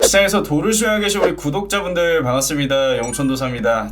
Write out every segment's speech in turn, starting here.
시장에서 도를 수행하고 계신 우리 구독자분들 반갑습니다. 영천도사입니다.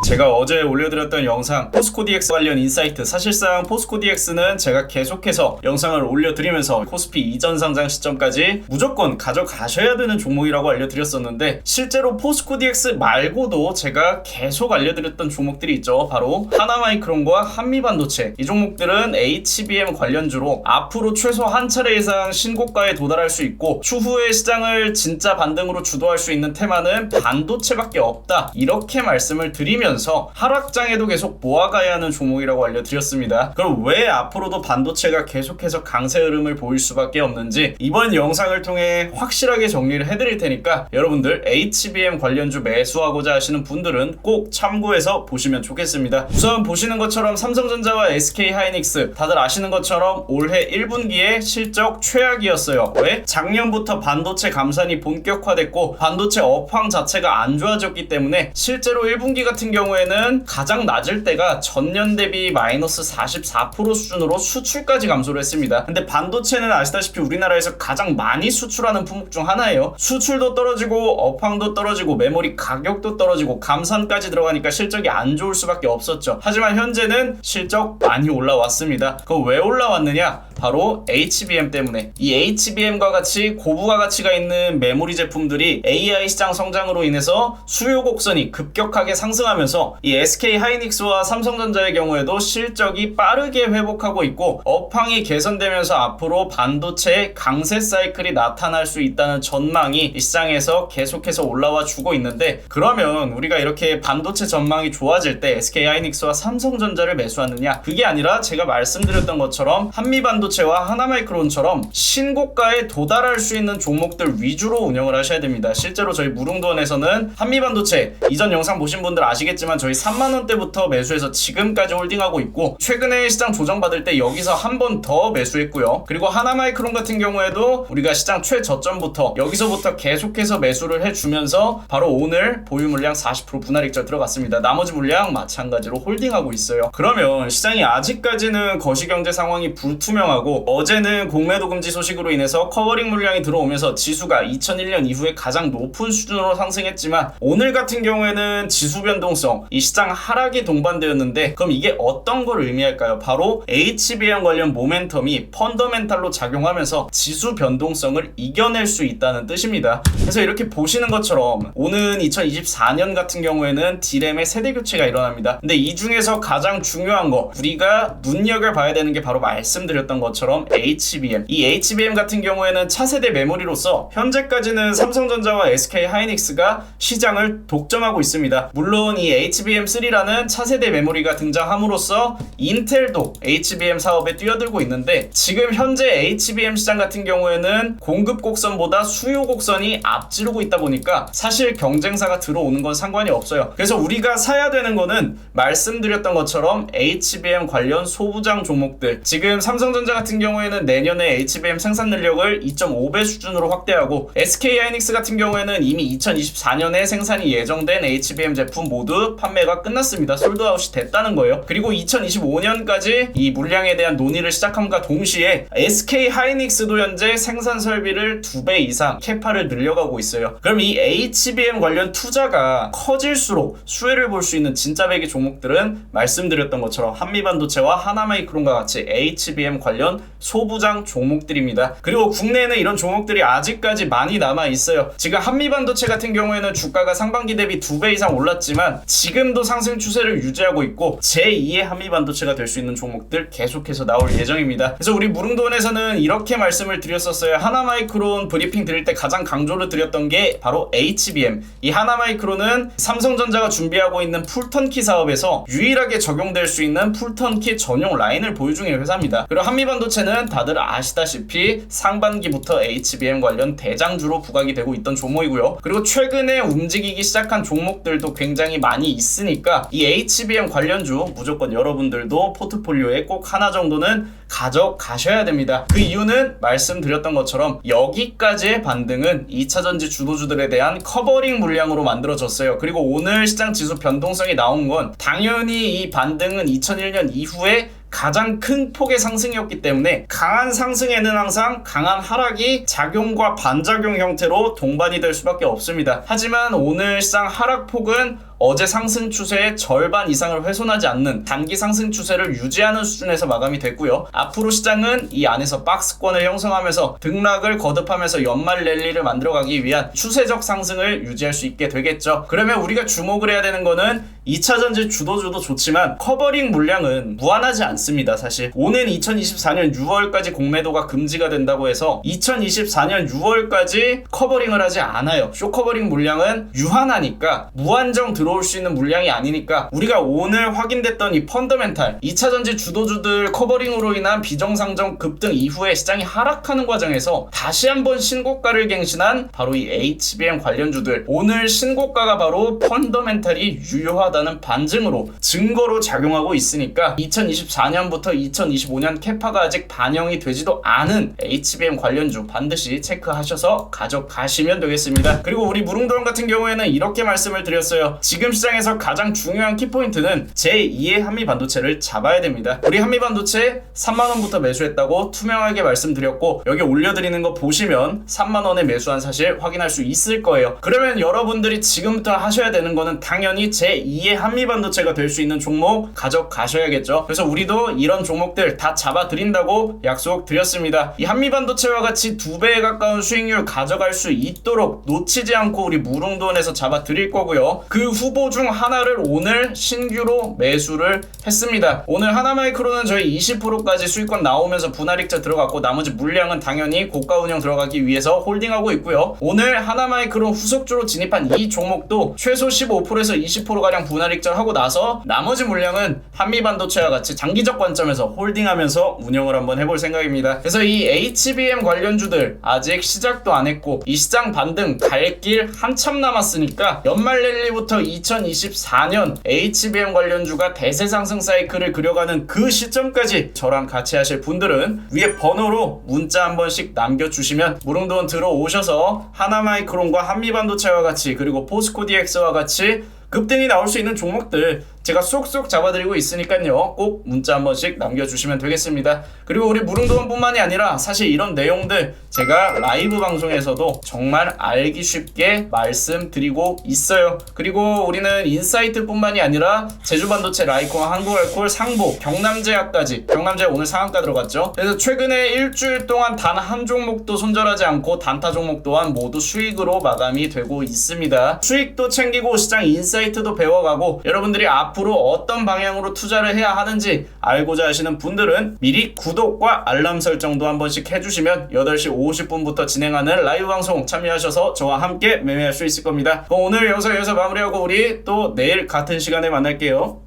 제가 어제 올려드렸던 영상 포스코 DX 관련 인사이트, 사실상 포스코 DX는 제가 계속해서 영상을 올려드리면서 코스피 이전 상장 시점까지 무조건 가져가셔야 되는 종목이라고 알려드렸었는데, 실제로 포스코 DX 말고도 제가 계속 알려드렸던 종목들이 있죠. 바로 하나마이크론과 한미반도체, 이 종목들은 HBM 관련주로 앞으로 최소 한 차례 이상 신고가에 도달할 수 있고 추후에 시장을 진짜 반등으로 주도할 수 있는 테마는 반도체밖에 없다, 이렇게 말씀을 드리면서 하락장에도 계속 모아가야 하는 종목이라고 알려드렸습니다. 그럼 왜 앞으로도 반도체가 계속해서 강세 흐름을 보일 수밖에 없는지 이번 영상을 통해 확실하게 정리를 해드릴 테니까 여러분들 HBM 관련주 매수하고자 하시는 분들은 꼭 참고해서 보시면 좋겠습니다. 우선 보시는 것처럼 삼성전자와 SK하이닉스, 다들 아시는 것처럼 올해 1분기에 실적 최악이었어요. 왜? 작년부터 반도체 감산이 본격화됐고 반도체 업황 자체가 안 좋아졌기 때문에 실제로 1분기 같은 경우에는 가장 낮을 때가 전년 대비 마이너스 44% 수준으로 수출까지 감소를 했습니다. 근데 반도체는 아시다시피 우리나라에서 가장 많이 수출하는 품목 중 하나예요. 수출도 떨어지고 업황도 떨어지고 메모리 가격도 떨어지고 감산까지 들어가니까 실적이 안 좋을 수밖에 없었죠. 하지만 현재는 실적 많이 올라왔습니다. 그럼 왜 올라왔느냐? 바로 HBM 때문에. 이 HBM과 같이 고부가 가치가 있는 메모리 제품들이 AI 시장 성장으로 인해서 수요 곡선이 급격하게 상승하면서 이 SK하이닉스와 삼성전자의 경우에도 실적이 빠르게 회복하고 있고 업황이 개선되면서 앞으로 반도체의 강세 사이클이 나타날 수 있다는 전망이 이 시장에서 계속해서 올라와 주고 있는데, 그러면 우리가 이렇게 반도체 전망이 좋아질 때 SK하이닉스와 삼성전자를 매수하느냐? 그게 아니라 제가 말씀드렸던 것처럼 한미반도체와 하나마이크론처럼 신고가에 도달할 수 있는 종목들 위주로 운영을 하셔야 됩니다. 실제로 저희 무릉도원에서는 한미반도체 이전 영상 보신 분들 아시겠지만 저희 3만원대부터 매수해서 지금까지 홀딩하고 있고, 최근에 시장 조정받을 때 여기서 한 번 더 매수했고요. 그리고 하나마이크론 같은 경우에도 우리가 시장 최저점부터 여기서부터 계속해서 매수를 해주면서 바로 오늘 보유 물량 40% 분할 익절 들어갔습니다. 나머지 물량 마찬가지로 홀딩하고 있어요. 그러면 시장이 아직까지는 거시경제 상황이 불투명하고 어제는 공매도 금지 소식으로 인해서 커버링 물량이 들어오면서 지수가 2001년 이후에 가장 높은 수준으로 상승했지만, 오늘 같은 경우에는 지수 변동성, 이 시장 하락이 동반되었는데, 그럼 이게 어떤 걸 의미할까요? 바로 HBM 관련 모멘텀이 펀더멘탈로 작용하면서 지수 변동성을 이겨낼 수 있다는 뜻입니다. 그래서 이렇게 보시는 것처럼 오는 2024년 같은 경우에는 D램의 세대 교체가 일어납니다. 근데 이 중에서 가장 중요한 거, 우리가 눈여겨봐야 되는 게 바로 말씀드렸던 것처럼 HBM. 이 HBM 같은 경우에는 차세대 메모리로서 현재까지는 삼성전자와 SK하이닉스가 시장을 독점하고 있습니다. 물론 이 HBM3라는 차세대 메모리가 등장함으로써 인텔도 HBM 사업에 뛰어들고 있는데, 지금 현재 HBM 시장 같은 경우에는 공급 곡선보다 수요 곡선이 앞지르고 있다 보니까 사실 경쟁사가 들어오는 건 상관이 없어요. 그래서 우리가 사야 되는 거는 말씀드렸던 것처럼 HBM 관련 소부장 종목들. 지금 삼성전자 같은 경우에는 내년에 HBM 생산 능력을 2.5배 수준으로 확대하고, SK하이닉스 같은 경우에는 이미 2024년에 생산이 예정된 HBM 제품 모두 판매가 끝났습니다. 솔드아웃이 됐다는 거예요. 그리고 2025년까지 이 물량에 대한 논의를 시작함과 동시에 SK하이닉스도 현재 생산 설비를 2배 이상 캐파를 늘려가고 있어요. 그럼 이 HBM 관련 투자가 커질수록 수혜를 볼 수 있는 진짜 배기 종목들은 말씀드렸던 것처럼 한미반도체와 하나마이크론과 같이 HBM 관련 소부장 종목들입니다. 그리고 국내에는 이런 종목들이 아직까지 많이 남아 있어요. 지금 한미반도체 같은 경우에는 주가가 상반기 대비 2배 이상 올랐지만 지금도 상승 추세를 유지하고 있고, 제2의 한미반도체가 될 수 있는 종목들 계속해서 나올 예정입니다. 그래서 우리 무릉도원에서는 이렇게 말씀을 드렸었어요. 하나마이크론 브리핑 드릴 때 가장 강조를 드렸던 게 바로 HBM. 이 하나마이크론은 삼성전자가 준비하고 있는 풀턴키 사업에서 유일하게 적용될 수 있는 풀턴키 전용 라인을 보유 중인 회사입니다. 그리고 한미반도체는 다들 아시다시피 상반기부터 HBM 관련 대장주로 부각이 되고 있던 종목이고요. 그리고 최근에 움직이기 시작한 종목들도 굉장히 많이 있으니까 이 HBM 관련주 무조건 여러분들도 포트폴리오에 꼭 하나 정도는 가져가셔야 됩니다. 그 이유는 말씀드렸던 것처럼 여기까지의 반등은 2차전지 주도주들에 대한 커버링 물량으로 만들어졌어요. 그리고 오늘 시장 지수 변동성이 나온 건 당연히 이 반등은 2001년 이후에 가장 큰 폭의 상승이었기 때문에 강한 상승에는 항상 강한 하락이 작용과 반작용 형태로 동반이 될 수밖에 없습니다. 하지만 오늘상 하락폭은 어제 상승 추세의 절반 이상을 훼손하지 않는 단기 상승 추세를 유지하는 수준에서 마감이 됐고요. 앞으로 시장은 이 안에서 박스권을 형성하면서 등락을 거듭하면서 연말 랠리를 만들어가기 위한 추세적 상승을 유지할 수 있게 되겠죠. 그러면 우리가 주목을 해야 되는 거는 2차전지 주도주도 좋지만 커버링 물량은 무한하지 않습니다. 사실 오는 2024년 6월까지 공매도가 금지가 된다고 해서 2024년 6월까지 커버링을 하지 않아요. 쇼커버링 물량은 유한하니까 무한정 들어올 수 있는 물량이 아니니까 우리가 오늘 확인됐던 이 펀더멘탈 2차전지 주도주들 커버링으로 인한 비정상적 급등 이후에 시장이 하락하는 과정에서 다시 한번 신고가를 갱신한 바로 이 HBM 관련주들, 오늘 신고가가 바로 펀더멘탈이 유효하다는 반증으로 증거로 작용하고 있으니까 2024년부터 2025년 캐파가 아직 반영이 되지도 않은 HBM 관련주 반드시 체크하셔서 가져가시면 되겠습니다. 그리고 우리 무릉도원 같은 경우에는 이렇게 말씀을 드렸어요. 지금 시장에서 가장 중요한 키포인트는 제2의 한미반도체를 잡아야 됩니다. 우리 한미반도체 3만원부터 매수했다고 투명하게 말씀드렸고 여기 올려드리는 거 보시면 3만원에 매수한 사실 확인할 수 있을 거예요. 그러면 여러분들이 지금부터 하셔야 되는 거는 당연히 제2의 한미반도체가 될 수 있는 종목 가져가셔야겠죠. 그래서 우리도 이런 종목들 다 잡아드린다고 약속드렸습니다. 이 한미반도체와 같이 2배에 가까운 수익률 가져갈 수 있도록 놓치지 않고 우리 무릉도원에서 잡아드릴 거고요. 그 후보 중 하나를 오늘 신규로 매수를 했습니다. 오늘 하나마이크로는 저희 20%까지 수익권 나오면서 분할익자 들어갔고 나머지 물량은 당연히 고가 운영 들어가기 위해서 홀딩하고 있고요. 오늘 하나마이크로 후속주로 진입한 이 종목도 최소 15%에서 20%가량 분할익자를 하고 나서 나머지 물량은 한미반도체와 같이 장기적 관점에서 홀딩하면서 운영을 한번 해볼 생각입니다. 그래서 이 HBM 관련주들 아직 시작도 안 했고 이 시장 반등 갈 길 한참 남았으니까 연말 랠리부터 2024년 HBM 관련주가 대세 상승 사이클을 그려가는 그 시점까지 저랑 같이 하실 분들은 위에 번호로 문자 한 번씩 남겨주시면 무릉도원 들어오셔서 하나마이크론과 한미반도체와 같이 그리고 포스코 DX와 같이 급등이 나올 수 있는 종목들 제가 쏙쏙 잡아드리고 있으니까요. 꼭 문자 한 번씩 남겨주시면 되겠습니다. 그리고 우리 무릉도원 뿐만이 아니라 사실 이런 내용들 제가 라이브 방송에서도 정말 알기 쉽게 말씀드리고 있어요. 그리고 우리는 인사이트 뿐만이 아니라 제주반도체, 라이콘, 한국알콜, 상보, 경남제약까지, 경남제약 오늘 상한가 들어갔죠. 그래서 최근에 일주일 동안 단 한 종목도 손절하지 않고 단타 종목 또한 모두 수익으로 마감이 되고 있습니다. 수익도 챙기고 시장 인사이트도 배워가고 여러분들이 앞으로 어떤 방향으로 투자를 해야 하는지 알고자 하시는 분들은 미리 구독과 알람 설정도 한 번씩 해주시면 8시 50분부터 진행하는 라이브 방송 참여하셔서 저와 함께 매매할 수 있을 겁니다. 그럼 오늘 영상 여기서 마무리하고 우리 또 내일 같은 시간에 만날게요.